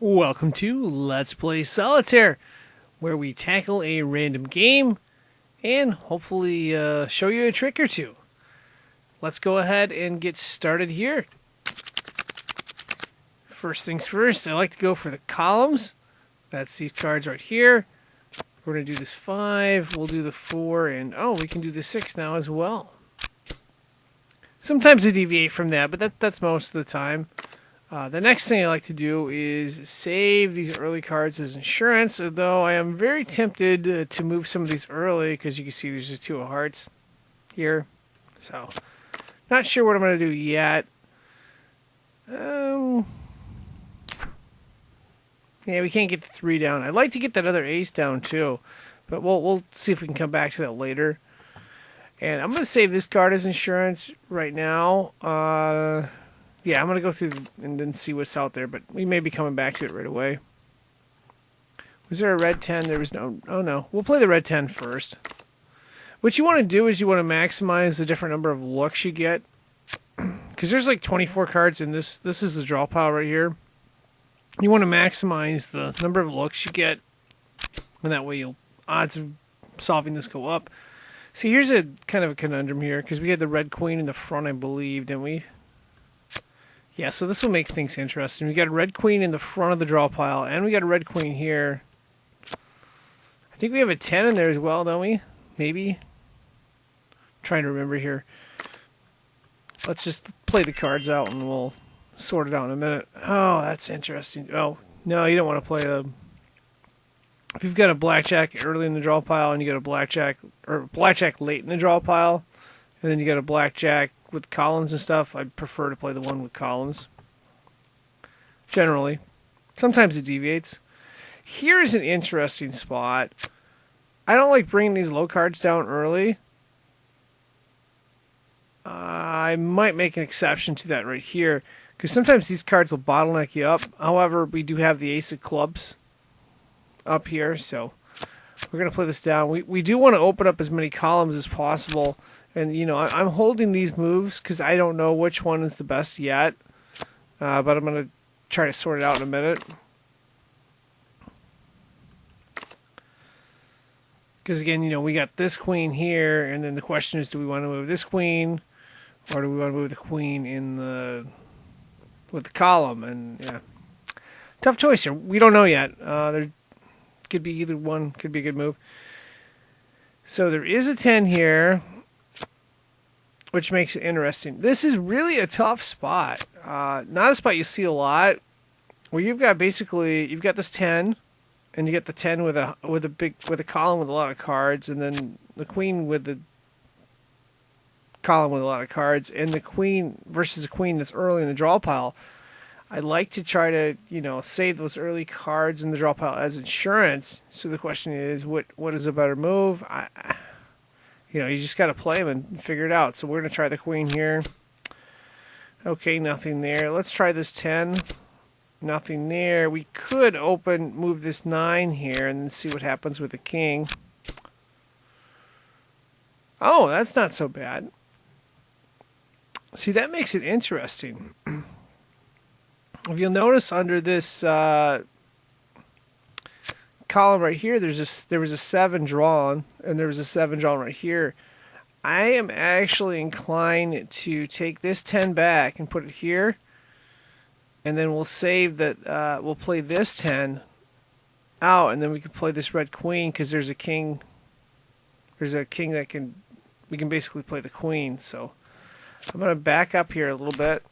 Welcome to Let's Play Solitaire, where we tackle a random game and hopefully show you a trick or two. Let's go ahead and get started here. First things first, I like to go for the columns. That's these cards right here. We're going to do this 5, we'll do the 4, and we can do the 6 now as well. Sometimes I deviate from that, but that's most of the time. The next thing I like to do is save these early cards as insurance, although I am very tempted to move some of these early because you can see there's just 2 of hearts here. So, not sure what I'm going to do yet. Yeah, we can't get the 3 down. I'd like to get that other ace down too, but we'll see if we can come back to that later. And I'm going to save this card as insurance right now. Yeah, I'm going to go through and then see what's out there, but we may be coming back to it right away. Was there a red 10? There was no... Oh, no. We'll play the red 10 first. What you want to do is you want to maximize the different number of looks you get. Because there's like 24 cards in this. This is the draw pile right here. You want to maximize the number of looks you get. And that way odds of solving this go up. See, here's a kind of a conundrum here. Because we had the red queen in the front, I believe, didn't we? Yeah, so this will make things interesting. We got a red queen in the front of the draw pile, and we got a red queen here. I think we have a 10 in there as well, don't we? Maybe? I'm trying to remember here. Let's just play the cards out and we'll sort it out in a minute. Oh, that's interesting. Oh, no, you don't want to play a... If you've got a blackjack early in the draw pile and you got a blackjack, or blackjack late in the draw pile, and then you got a blackjack with columns and stuff, I prefer to play the one with columns. Generally. Sometimes it deviates. Here's an interesting spot. I don't like bringing these low cards down early. I might make an exception to that right here, because sometimes these cards will bottleneck you up. However, we do have the ace of clubs up here, so we're going to play this down. We do want to open up as many columns as possible. And, you know, I'm holding these moves because I don't know which one is the best yet. But I'm going to try to sort it out in a minute. Because, again, you know, we got this queen here. And then the question is, do we want to move this queen? Or do we want to move the queen with the column? And, yeah. Tough choice here. We don't know yet. There could be either one. Could be a good move. So there is a 10 here, which makes it interesting. This is really a tough spot. Not a spot you see a lot, where you've got basically you've got this 10, and you get the 10 with a column with a lot of cards, and then the queen with the column with a lot of cards, and the queen versus a queen that's early in the draw pile. I'd like to try to, you know, save those early cards in the draw pile as insurance. So the question is, what is a better move? You know, you just got to play them and figure it out. So we're going to try the queen here. Okay, nothing there. Let's try this 10. Nothing there. We could move this 9 here and then see what happens with the king. Oh, that's not so bad. See, that makes it interesting. If you'll notice under this column right here, there was a 7 drawn, and there was a 7 drawn right here. I am actually inclined to take this 10 back and put it here, and then we'll save that. We'll play this 10 out, and then we can play this red queen because there's a king. There's a king that we can basically play the queen. So I'm going to back up here a little bit.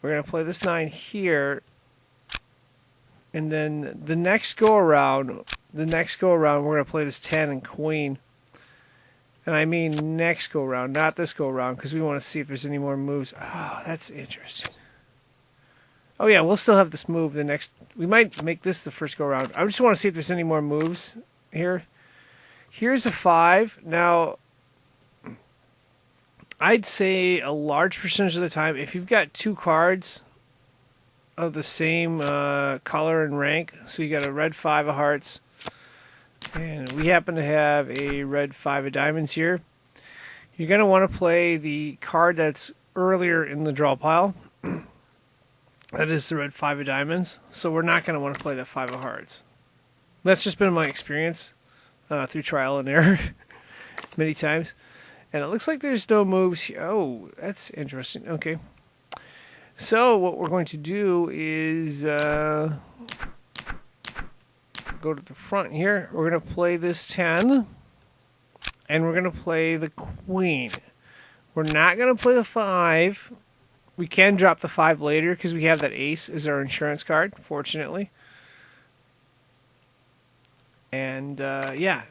We're going to play this 9 here. And then the next go around, we're going to play this 10 and queen. And I mean next go around, not this go around, because we want to see if there's any more moves. Oh, that's interesting. Oh yeah, we'll still have this move the next. We might make this the first go around. I just want to see if there's any more moves here. Here's a 5. Now, I'd say a large percentage of the time, if you've got 2 cards of the same color and rank, so you got a red 5 of hearts, and we happen to have a red 5 of diamonds here, you're going to want to play the card that's earlier in the draw pile. That is the red 5 of diamonds. So we're not going to want to play that 5 of hearts. That's just been my experience through trial and error many times. And it looks like there's no moves here. Oh, that's interesting. Okay. So what we're going to do is go to the front here. We're going to play this 10. And we're going to play the queen. We're not going to play the 5. We can drop the 5 later because we have that ace as our insurance card, fortunately. And yeah,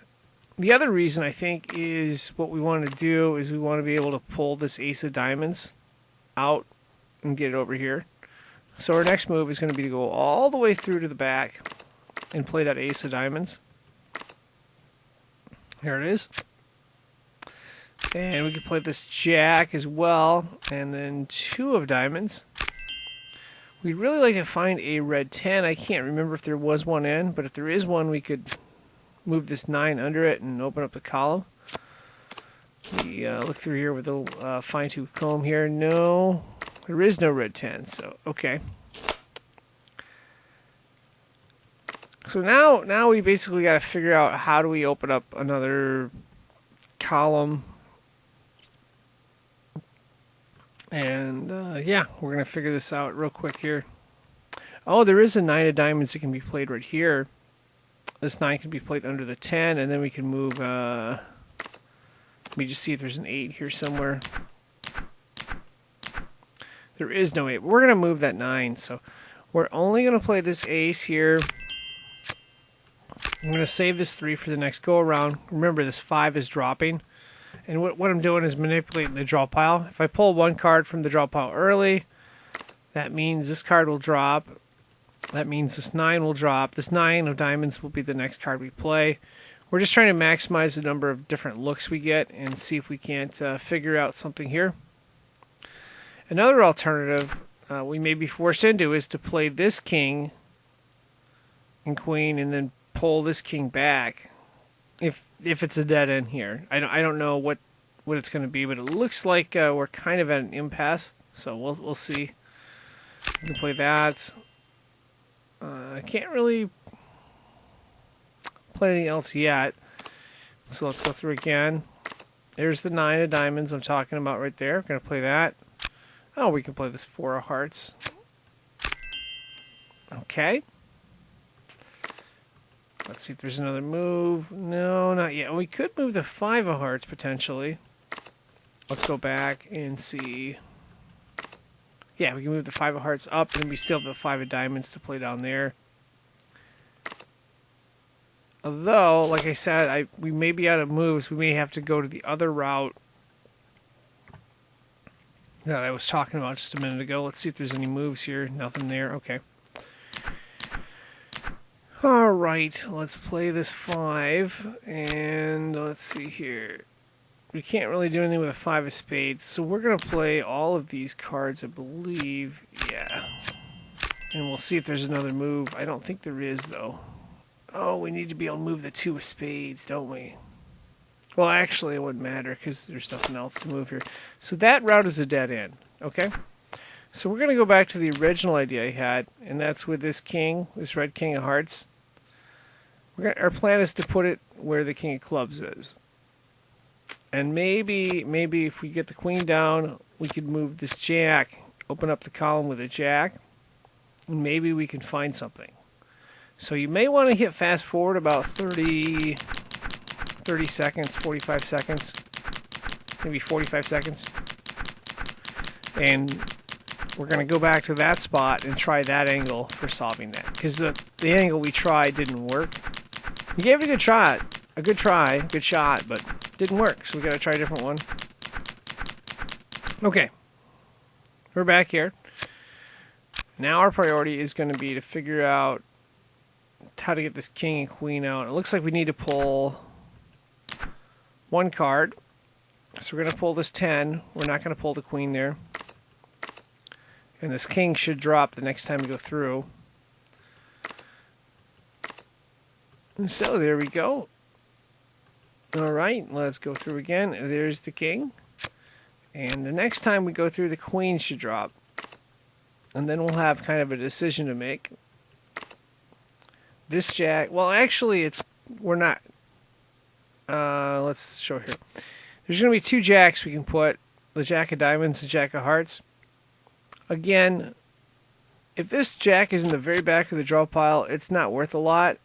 the other reason I think is what we want to do is we want to be able to pull this ace of diamonds out and get it over here. So our next move is going to be to go all the way through to the back and play that ace of diamonds. Here it is. And we can play this jack as well, and then 2 of diamonds. We'd really like to find a red 10. I can't remember if there was one in, but if there is one, we could move this 9 under it and open up the column. We look through here with a fine-tooth comb here. No, there is no red 10, so okay. So now we basically got to figure out how do we open up another column. And yeah, we're going to figure this out real quick here. Oh, there is a 9 of diamonds that can be played right here. This 9 can be played under the 10, and then we can move... let me just see if there's an 8 here somewhere. There is no 8. But we're going to move that 9, so we're only going to play this ace here. I'm going to save this 3 for the next go-around. Remember, this 5 is dropping. And what I'm doing is manipulating the draw pile. If I pull one card from the draw pile early, that means this card will drop. That means this 9 will drop. This 9 of diamonds will be the next card we play. We're just trying to maximize the number of different looks we get and see if we can't figure out something here. Another alternative we may be forced into is to play this king and queen and then pull this king back. If it's a dead end here. I don't know what it's going to be, but it looks like we're kind of at an impasse. So we'll see. We can play that. I can't really play anything else yet. So let's go through again. There's the 9 of diamonds I'm talking about right there. I'm going to play that. Oh, we can play this 4 of hearts. Okay. Let's see if there's another move. No, not yet. We could move the 5 of hearts, potentially. Let's go back and see. Yeah, we can move the 5 of hearts up, and we still have the 5 of diamonds to play down there. Although, like I said, we may be out of moves. We may have to go to the other route that I was talking about just a minute ago. Let's see if there's any moves here. Nothing there. Okay. Alright, let's play this 5, and let's see here. We can't really do anything with a 5 of spades, so we're going to play all of these cards, I believe. Yeah. And we'll see if there's another move. I don't think there is, though. Oh, we need to be able to move the 2 of spades, don't we? Well, actually, it wouldn't matter, because there's nothing else to move here. So that route is a dead end, okay? So we're going to go back to the original idea I had, and that's with this king, this red king of hearts. Our plan is to put it where the king of clubs is. And maybe if we get the queen down, we could move this jack, open up the column with a jack, and maybe we can find something. So you may want to hit fast forward about 30 seconds, 45 seconds, maybe 45 seconds. And we're going to go back to that spot and try that angle for solving that. Because the angle we tried didn't work. We gave it a good shot, good shot, but didn't work. So we got to try a different one. Okay. We're back here. Now our priority is going to be to figure out how to get this king and queen out. It looks like we need to pull one card. So we're going to pull this 10. We're not going to pull the queen there. And this king should drop the next time we go through. And so there we go. Alright, let's go through again. There's the king. And the next time we go through, the queen should drop. And then we'll have kind of a decision to make. This jack, well, actually, we're not. Let's show here. There's going to be two jacks we can put. The jack of diamonds, the jack of hearts. Again, if this jack is in the very back of the draw pile, it's not worth a lot.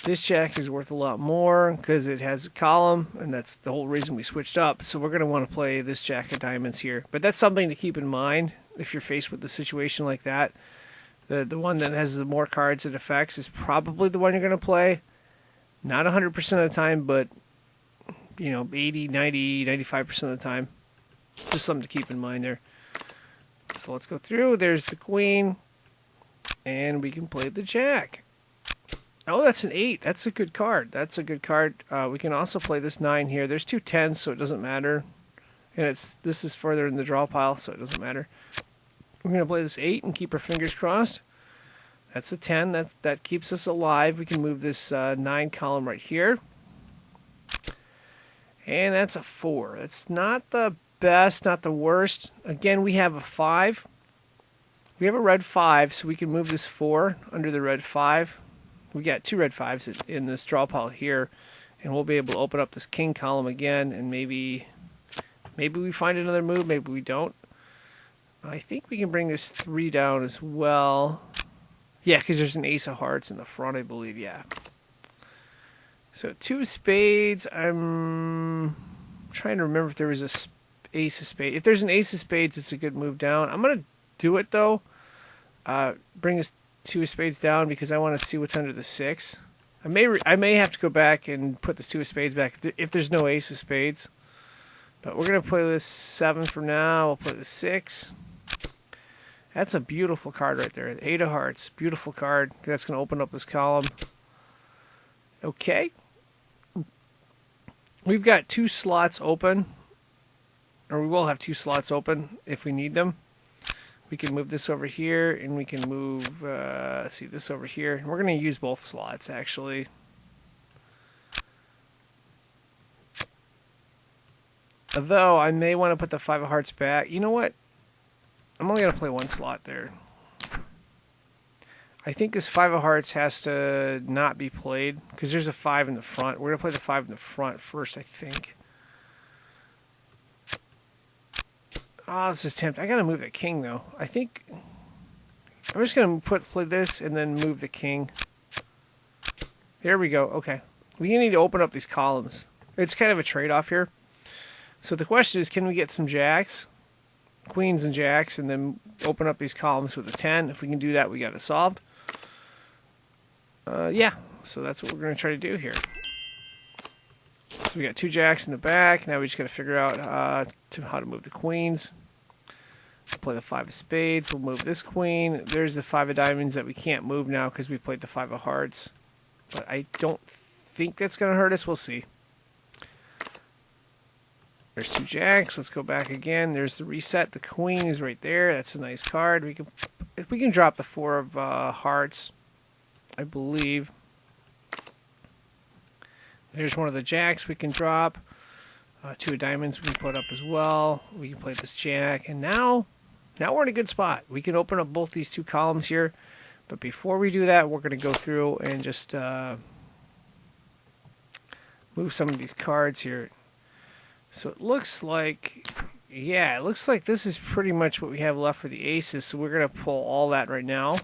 This jack is worth a lot more because it has a column, and that's the whole reason we switched up. So we're going to want to play this jack of diamonds here. But that's something to keep in mind if you're faced with a situation like that. The one that has the more cards and effects is probably the one you're going to play. Not 100% of the time, but 80, 90, 95% of the time. Just something to keep in mind there. So let's go through. There's the queen. And we can play the jack. Oh, that's an 8. That's a good card. That's a good card. We can also play this 9 here. There's two 10s, so it doesn't matter. And this is further in the draw pile, so it doesn't matter. We're going to play this 8 and keep our fingers crossed. That's a 10. That keeps us alive. We can move this 9 column right here. And that's a 4. That's not the best, not the worst. Again, we have a 5. We have a red 5, so we can move this 4 under the red 5. We got two red 5s in this draw pile here, and we'll be able to open up this king column again, and maybe we find another move, maybe we don't. I think we can bring this 3 down as well. Yeah, because there's an ace of hearts in the front, I believe, yeah. So 2 of spades, I'm trying to remember if there was a ace of spades. If there's an ace of spades, it's a good move down. I'm going to do it, though. Bring this 2 of spades down because I want to see what's under the 6. I may have to go back and put this 2 of spades back if there's no ace of spades. But we're going to play this 7 for now. We'll play the 6. That's a beautiful card right there. The 8 of hearts. Beautiful card. That's going to open up this column. Okay. We've got 2 slots open. Or we will have 2 slots open if we need them. We can move this over here, and we can move, this over here. We're going to use both slots, actually. Although, I may want to put the 5 of hearts back. You know what? I'm only going to play 1 slot there. I think this 5 of hearts has to not be played, because there's a 5 in the front. We're going to play the 5 in the front first, I think. Oh, this is tempting. I got to move the king, though. I think I'm just going to play this and then move the king. There we go. Okay. We need to open up these columns. It's kind of a trade-off here. So the question is, can we get some jacks, queens and jacks, and then open up these columns with a 10? If we can do that, we got it solved. Yeah. So that's what we're going to try to do here. So we got 2 jacks in the back. Now we just got to figure out how to move the queens. We'll play the 5 of spades. We'll move this queen. There's the 5 of diamonds that we can't move now because we played the 5 of hearts. But I don't think that's going to hurt us. We'll see. There's 2 jacks. Let's go back again. There's the reset. The queen is right there. That's a nice card. If we can drop the 4 of hearts, I believe. There's one of the jacks we can drop. 2 of diamonds we can put up as well. We can play this jack. And now we're in a good spot. We can open up both these 2 columns here. But before we do that, we're going to go through and just move some of these cards here. So it looks like, yeah, it looks like this is pretty much what we have left for the aces. So we're going to pull all that right now.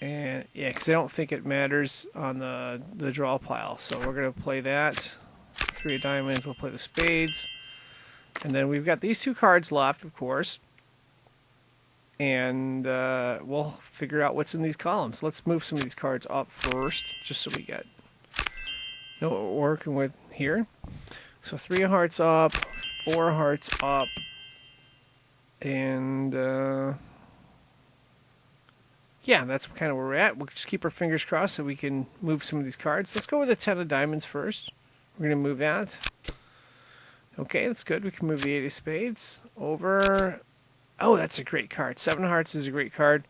And yeah, because I don't think it matters on the draw pile. So we're going to play that. 3 of diamonds, we'll play the spades. And then we've got these 2 cards left, of course. And we'll figure out what's in these columns. Let's move some of these cards up first, just so we know what we're working with here. So 3 of hearts up, 4 of hearts up, and yeah, that's kind of where we're at. We'll just keep our fingers crossed so we can move some of these cards. Let's go with the 10 of diamonds first. We're going to move that. Okay, that's good. We can move the 8 of spades over. Oh, that's a great card. 7 of hearts is a great card.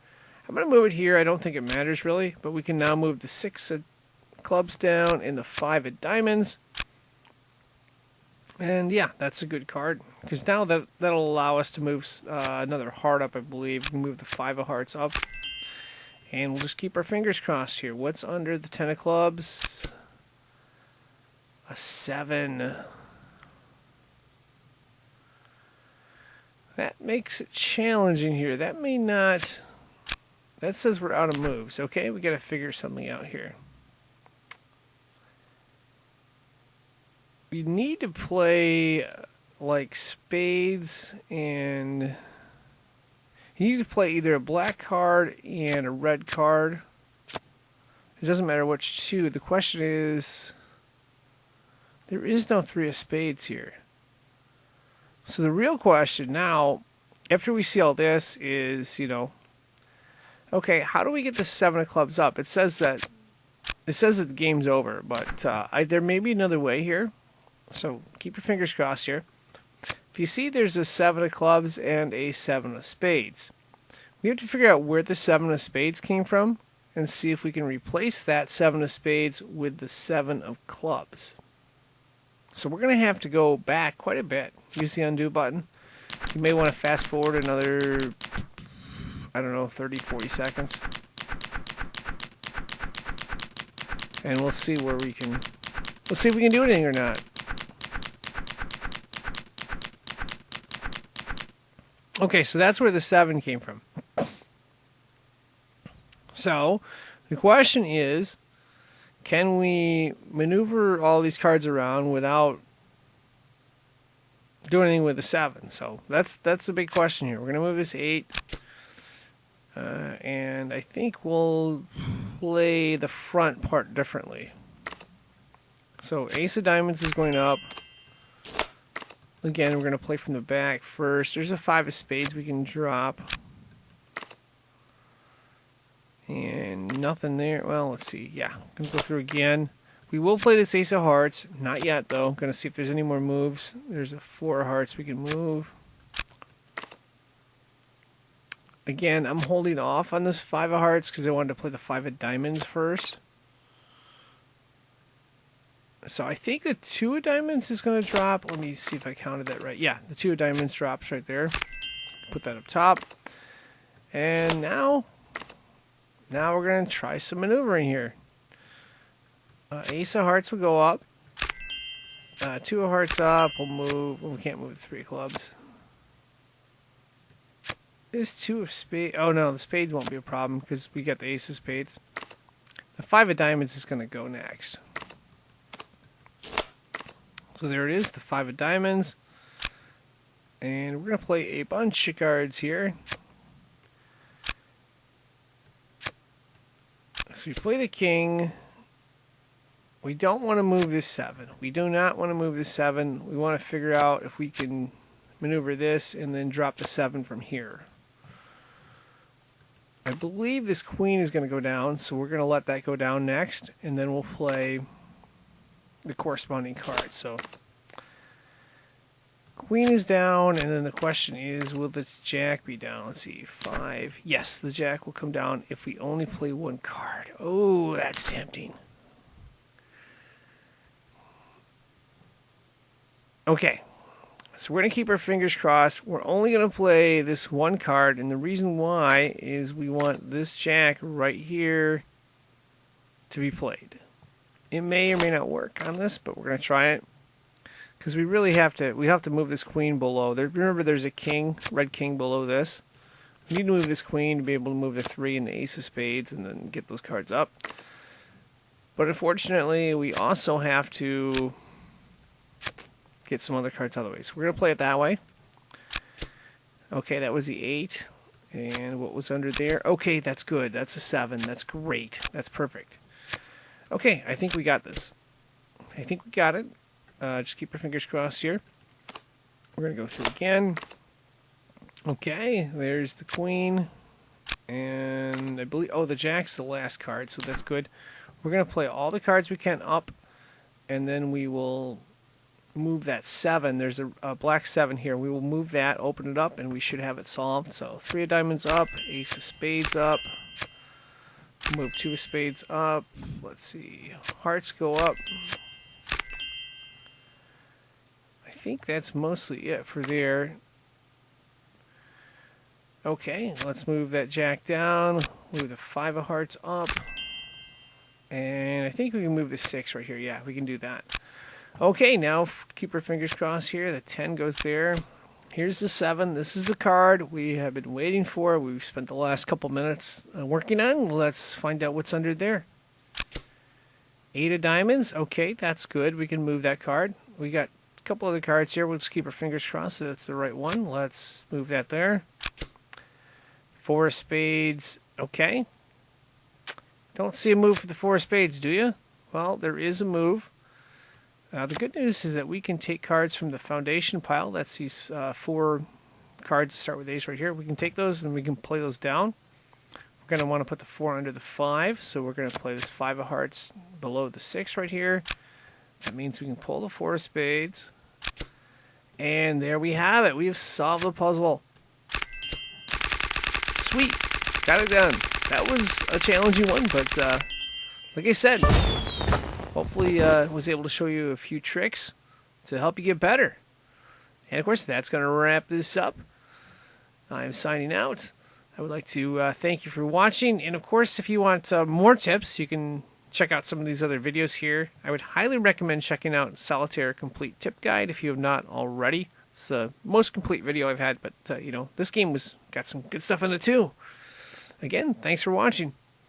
I'm going to move it here. I don't think it matters really, but we can now move the 6 of clubs down and the 5 of diamonds. And yeah, that's a good card. Because now that'll allow us to move another heart up, I believe. We can move the 5 of hearts up. And we'll just keep our fingers crossed here. What's under the 10 of clubs? A 7. That makes it challenging here. That may not... That says we're out of moves. Okay, we got to figure something out here. We need to play like spades, and you need to play either a black card and a red card. It doesn't matter which two. The question is, there is no 3 of spades here. So the real question now, after we see all this, is, okay, how do we get the 7 of clubs up? It says that the game's over, but there may be another way here. So keep your fingers crossed here. If you see there's a 7 of clubs and a 7 of spades, we have to figure out where the 7 of spades came from and see if we can replace that 7 of spades with the 7 of clubs. So we're going to have to go back quite a bit. Use the undo button. You may want to fast forward another, I don't know, 30, 40 seconds. And we'll see where we can, let's see if we can do anything or not. Okay, so that's where the 7 came from. So, the question is, can we maneuver all these cards around without doing anything with the 7? So, that's a big question here. We're going to move this 8. And I think we'll play the front part differently. So, Ace of Diamonds is going up. Again, we're going to play from the back first. There's a 5 of spades we can drop. And nothing there. Well, let's see. Yeah, I'm going to go through again. We will play this Ace of Hearts. Not yet, though. I'm going to see if there's any more moves. There's a 4 of Hearts we can move. Again, I'm holding off on this 5 of Hearts because I wanted to play the 5 of Diamonds first. So I think the 2 of Diamonds is going to drop. Let me see if I counted that right. Yeah, the 2 of Diamonds drops right there. Put that up top. And now we're going to try some maneuvering here. Ace of Hearts will go up. 2 of Hearts up. We'll move. Well, we can't move the 3 of clubs. This 2 of spades. Oh no, the spades won't be a problem because we got the Ace of Spades. The 5 of Diamonds is going to go next. So there it is, the 5 of Diamonds. And we're going to play a bunch of cards here. So we play the King. We don't want to move this 7. We do not want to move this 7. We want to figure out if we can maneuver this and then drop the 7 from here. I believe this Queen is going to go down, so we're going to let that go down next, and then we'll play the corresponding card. So Queen is down, and then the question is, will the Jack be down? Let's see, 5. Yes, the Jack will come down if we only play 1 card. Oh, that's tempting. Okay, so we're going to keep our fingers crossed. We're only going to play this 1 card, and the reason why is we want this Jack right here to be played. It may or may not work on this, but we're going to try it. Because we really have to move this Queen below. Remember, there's a King, red King below this. We need to move this Queen to be able to move the 3 and the Ace of Spades and then get those cards up. But unfortunately, we also have to get some other cards out of the way. So we're going to play it that way. Okay, that was the 8. And what was under there? Okay, that's good. That's a 7. That's great. That's perfect. Okay, I think we got this. I think we got it. Just keep your fingers crossed here. We're going to go through again. Okay, there's the Queen. And I believe, oh, the Jack's the last card, so that's good. We're going to play all the cards we can up, and then we will move that 7. There's a black 7 here. We will move that, open it up, and we should have it solved. So 3 of Diamonds up, Ace of Spades up. Move 2 of Spades up. Let's see. Hearts go up. I think that's mostly it for there. Okay, let's move that jack down. Move the 5 of hearts up. And I think we can move the 6 right here. Yeah, we can do that. Okay, now keep our fingers crossed here. The 10 goes there. Here's the 7. This is the card we have been waiting for. We've spent the last couple minutes working on. Let's find out what's under there. 8 of diamonds. Okay, that's good. We can move that card. We got a couple other cards here. We'll just keep our fingers crossed that it's the right one. Let's move that there. 4 of spades. Okay. Don't see a move for the 4 of spades, do you? Well, there is a move. The good news is that we can take cards from the foundation pile. That's these 4 cards that start with ace right here. We can take those and we can play those down. We're going to want to put the 4 under the 5, so we're going to play this 5 of hearts below the 6 right here. That means we can pull the 4 of spades. And there we have it. We have solved the puzzle. Sweet. Got it done. That was a challenging one, but like I said, hopefully was able to show you a few tricks to help you get better. And of course, that's going to wrap this up. I'm signing out. I would like to thank you for watching. And of course, if you want more tips, you can check out some of these other videos here. I would highly recommend checking out Solitaire Complete Tip Guide if you have not already. It's the most complete video I've had, but you know, this game got some good stuff in it too. Again, thanks for watching.